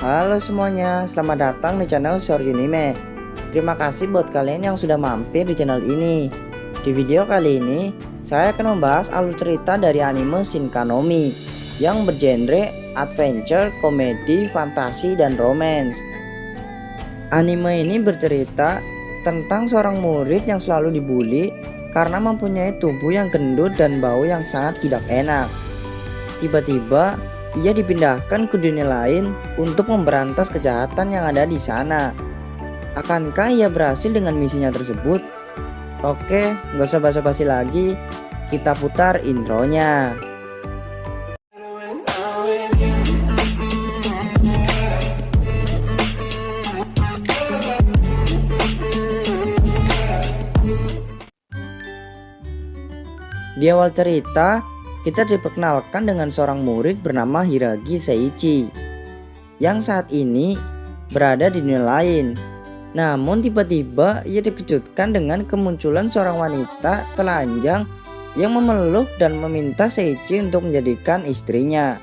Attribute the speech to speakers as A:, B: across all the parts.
A: Halo semuanya, selamat datang di channel Sorjunime. Terima kasih buat kalian yang sudah mampir di channel ini. Di video kali ini, saya akan membahas alur cerita dari anime Shinkanomi yang bergenre adventure, komedi, fantasi, dan romance. Anime ini bercerita tentang seorang murid yang selalu dibully karena mempunyai tubuh yang gendut dan bau yang sangat tidak enak. Tiba-tiba ia dipindahkan ke dunia lain untuk memberantas kejahatan yang ada di sana. Akankah ia berhasil dengan misinya tersebut? Oke, nggak usah basa-basi lagi, kita putar intronya. Di awal cerita, kita diperkenalkan dengan seorang murid bernama Hiragi Seiichi yang saat ini berada di dunia lain. Namun tiba-tiba ia dikejutkan dengan kemunculan seorang wanita telanjang yang memeluk dan meminta Seiichi untuk menjadikan istrinya.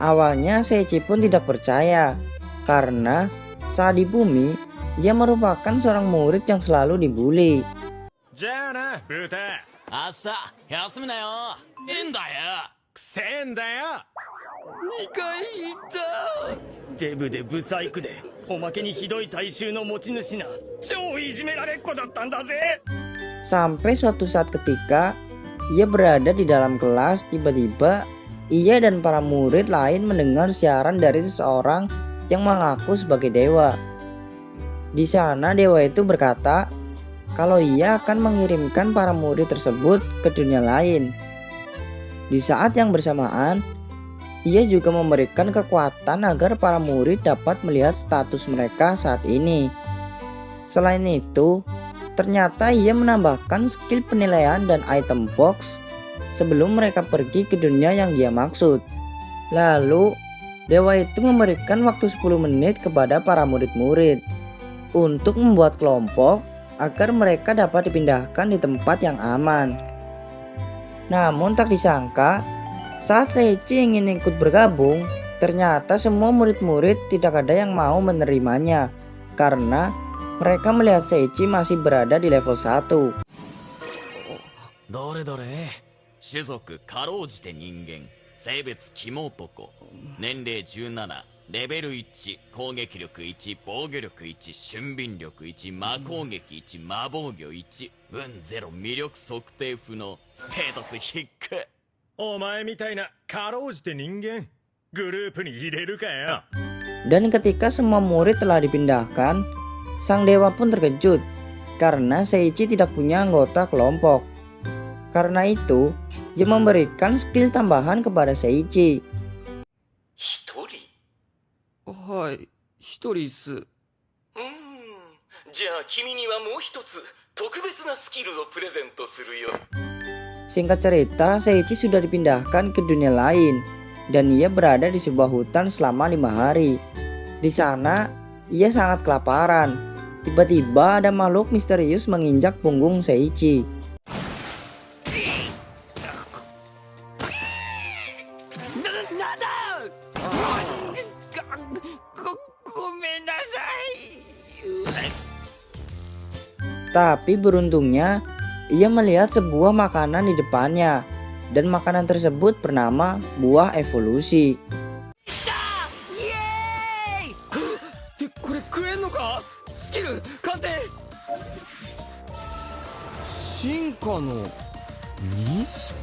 A: Awalnya Seiichi pun tidak percaya karena saat di bumi ia merupakan seorang murid yang selalu dibully.
B: 明日休むなよ。いいんだよ。くせえんだよ。2回言った。デブでブサイクでおまけにひどい体臭の持ち主な超いじめられっ子だったんだぜ。
A: Sampai suatu saat ketika ia berada di dalam kelas, tiba-tiba ia dan para murid lain mendengar siaran dari seseorang yang mengaku sebagai dewa. Di sana dewa itu berkata kalau ia akan mengirimkan para murid tersebut ke dunia lain. Di saat yang bersamaan, ia juga memberikan kekuatan agar para murid dapat melihat status mereka saat ini. Selain itu, ternyata ia menambahkan skill penilaian dan item box sebelum mereka pergi ke dunia yang dia maksud. Lalu, dewa itu memberikan waktu 10 menit kepada para murid-murid untuk membuat kelompok agar mereka dapat dipindahkan di tempat yang aman. Namun tak disangka, saat Seiichi ingin ikut bergabung, ternyata semua murid-murid tidak ada yang mau menerimanya karena mereka melihat Seiichi masih berada di level 1.
B: どれどれ。種族かろうじて人間。性別キモ男。年齢17。レベル1、攻撃力1、防御力1、俊敏力1、魔攻撃1、魔防御1、運0、魅力測定不能、ステータス低く。お前みたいなかろうじて人間、グループに入れるかよ。
A: Dan ketika semua murid telah dipindahkan, sang dewa pun terkejut karena Seiichi tidak punya anggota kelompok. Karena itu, dia memberikan skill tambahan kepada Seiichi.
C: はい、一人っす。
B: じゃあ君にはもう一つ特別なスキルをプレゼントするよ。
A: Singkat cerita, Seiichi sudah dipindahkan ke dunia lain dan ia berada di sebuah hutan selama 5 hari. Di sana, ia sangat kelaparan. Tiba-tiba ada makhluk misterius menginjak punggung Seiichi. Tapi beruntungnya, ia melihat sebuah makanan di depannya dan makanan tersebut bernama buah evolusi.
C: これ食えんのか？スキル鑑定。進化の実？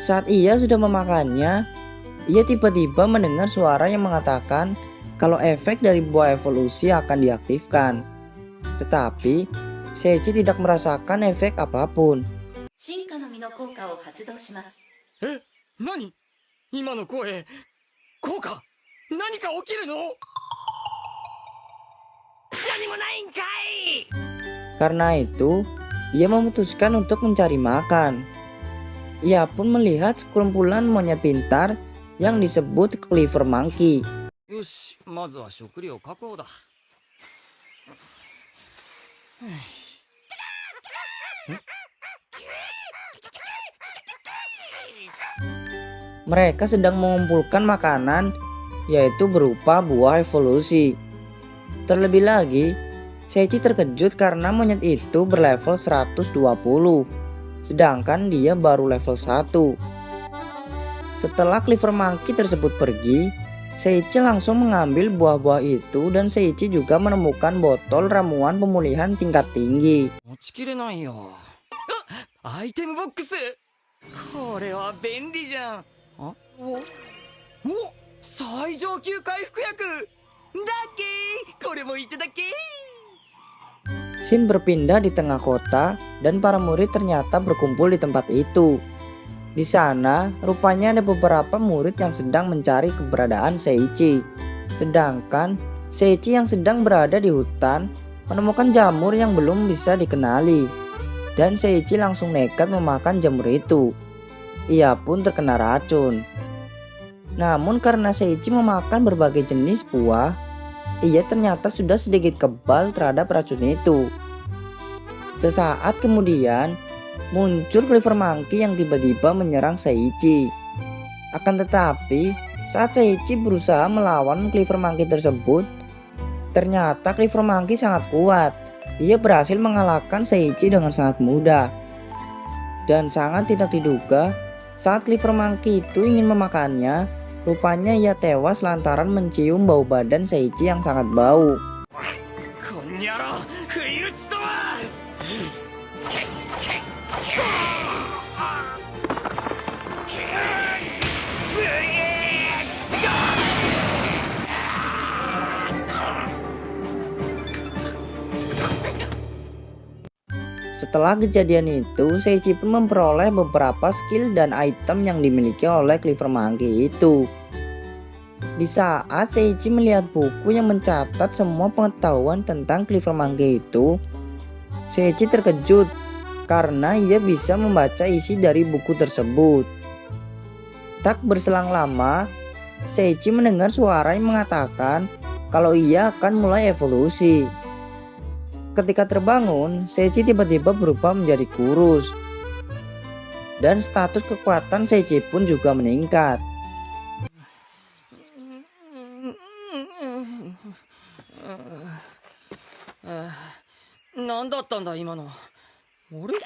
A: Saat ia sudah memakannya, ia tiba-tiba mendengar suara yang mengatakan kalau efek dari buah evolusi akan diaktifkan. Tetapi Seiichi tidak merasakan efek apapun.
D: 進化の実の効果を発動します。
C: え、何？今の声、効果？何か起きるの？何もないんかい！
A: Karena itu, ia memutuskan untuk mencari makan. Ia pun melihat sekumpulan monyet pintar yang disebut Clever Monkey.
C: よし、まずは食料確保だ。
A: Mereka sedang mengumpulkan makanan yaitu berupa buah evolusi. Terlebih lagi, Seiichi terkejut karena monyet itu berlevel 120, sedangkan dia baru level 1. Setelah Cleaver Monkey tersebut pergi, Seiichi langsung mengambil buah-buah itu dan Seiichi juga menemukan botol ramuan pemulihan tingkat tinggi.
C: 持ちきれないよ。あ、アイテムボックス。これは便利じゃん。あ、お、最上級回復薬。ラッキー。これもいただき。
A: Shin berpindah di tengah kota dan para murid ternyata berkumpul di tempat itu. Di sana, rupanya ada beberapa murid yang sedang mencari keberadaan Seiichi. Sedangkan Seiichi yang sedang berada di hutan menemukan jamur yang belum bisa dikenali. Dan Seiichi langsung nekat memakan jamur itu. Ia pun terkena racun. Namun karena Seiichi memakan berbagai jenis buah, ia ternyata sudah sedikit kebal terhadap racun itu. Sesaat kemudian, muncul Cleaver Monkey yang tiba-tiba menyerang Seiichi. Akan tetapi, saat Seiichi berusaha melawan Cleaver Monkey tersebut, ternyata Cleaver Monkey sangat kuat. Ia berhasil mengalahkan Seiichi dengan sangat mudah. Dan sangat tidak diduga, saat Cleaver Monkey itu ingin memakannya, rupanya ia tewas lantaran mencium bau badan Seiichi yang sangat bau.
C: こんにゃろ、不意打ちとは。
A: Setelah kejadian itu, Seiichi pun memperoleh beberapa skill dan item yang dimiliki oleh Cleaver Monkey itu. Di saat Seiichi melihat buku yang mencatat semua pengetahuan tentang Cleaver Monkey itu, Seiichi terkejut karena ia bisa membaca isi dari buku tersebut. Tak berselang lama, Seiichi mendengar suara yang mengatakan kalau ia akan mulai evolusi. Ketika terbangun, Seiichi tiba-tiba berubah menjadi kurus. Dan status kekuatan Seiichi pun juga meningkat.
C: 何だったんだ今の。あれ、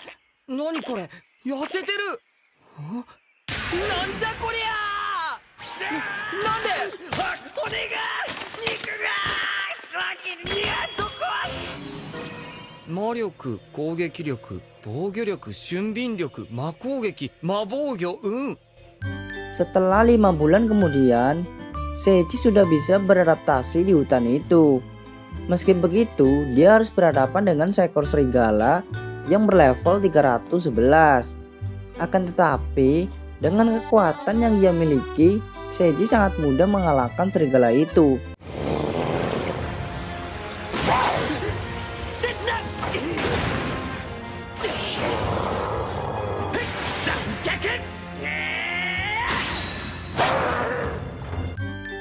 C: 何これ、痩せてる。なんじゃこりゃ。なんで骨が、肉が先に、いや、そこは魔力、攻撃力、防御力、俊敏力、魔攻撃、魔防御、
A: Setelah 5 bulan kemudian, Seiichi sudah bisa beradaptasi di hutan itu. Meski begitu, dia harus berhadapan dengan seekor serigala yang berlevel 311. Akan tetapi, dengan kekuatan yang ia miliki, Seiichi sangat mudah mengalahkan serigala itu.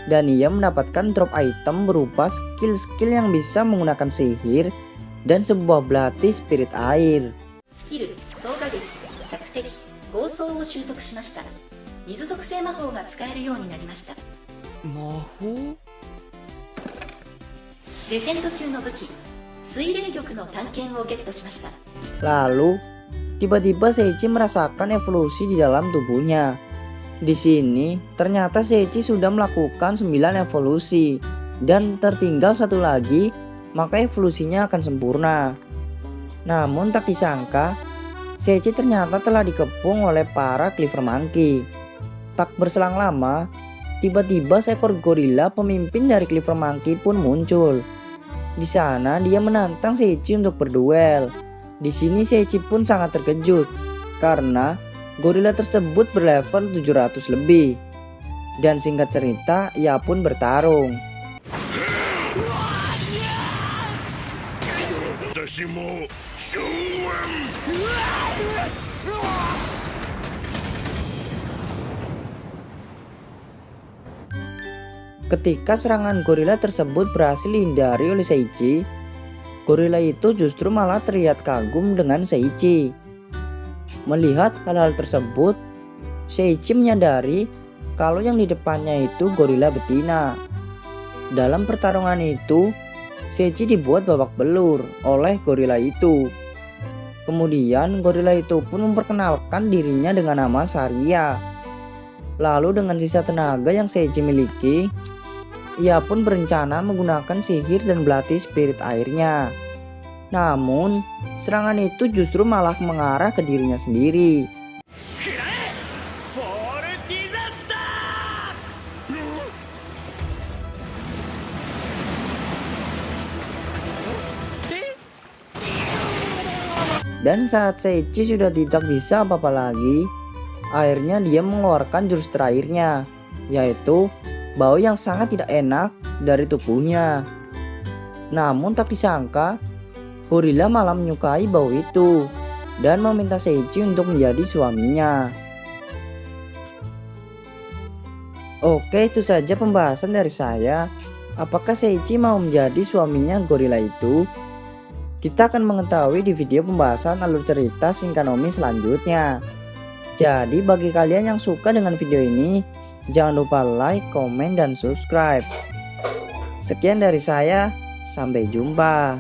A: Dan ia mendapatkan drop item berupa skill-skill yang bisa menggunakan sihir dan sebuah belati spirit air.
D: スキル、総打撃、索敵、暴走を習得しました。水属性魔法が使えるようになりました。
C: 魔法。
D: レジェンド級の武器、水霊玉の探検をゲットしました。
A: Lalu, tiba-tiba Seiichi merasakan evolusi di dalam tubuhnya. Di sini, ternyata Seiichi sudah melakukan 9 evolusi dan tertinggal satu lagi, maka evolusinya akan sempurna. Namun tak disangka, Seiichi ternyata telah dikepung oleh para Cleaver Monkey. Tak berselang lama, tiba-tiba seekor gorila pemimpin dari Cleaver Monkey pun muncul. Di sana dia menantang Seiichi untuk berduel. Di sini Seiichi pun sangat terkejut karena gorila tersebut berlevel 700 lebih. Dan singkat cerita, ia pun bertarung. Ketika serangan gorila tersebut berhasil dihindari oleh Seiichi, gorila itu justru malah terlihat kagum dengan Seiichi. Melihat hal-hal tersebut, Seiichi menyadari kalau yang di depannya itu gorila betina. Dalam pertarungan itu, Seichi dibuat babak belur oleh gorila itu. Kemudian gorila itu pun memperkenalkan dirinya dengan nama Saria. Lalu dengan sisa tenaga yang Seichi miliki, ia pun berencana menggunakan sihir dan belati spirit airnya. Namun, serangan itu justru malah mengarah ke dirinya sendiri. Dan saat Seichi sudah tidak bisa apa-apa lagi, akhirnya dia mengeluarkan jurus terakhirnya, yaitu bau yang sangat tidak enak dari tubuhnya. Namun tak disangka, gorila malah menyukai bau itu dan meminta Seichi untuk menjadi suaminya. Oke, itu saja pembahasan dari saya. Apakah Seichi mau menjadi suaminya gorila itu? Kita akan mengetahui di video pembahasan alur cerita Shinkanomi selanjutnya. Jadi bagi kalian yang suka dengan video ini, jangan lupa like, komen, dan subscribe. Sekian dari saya, sampai jumpa.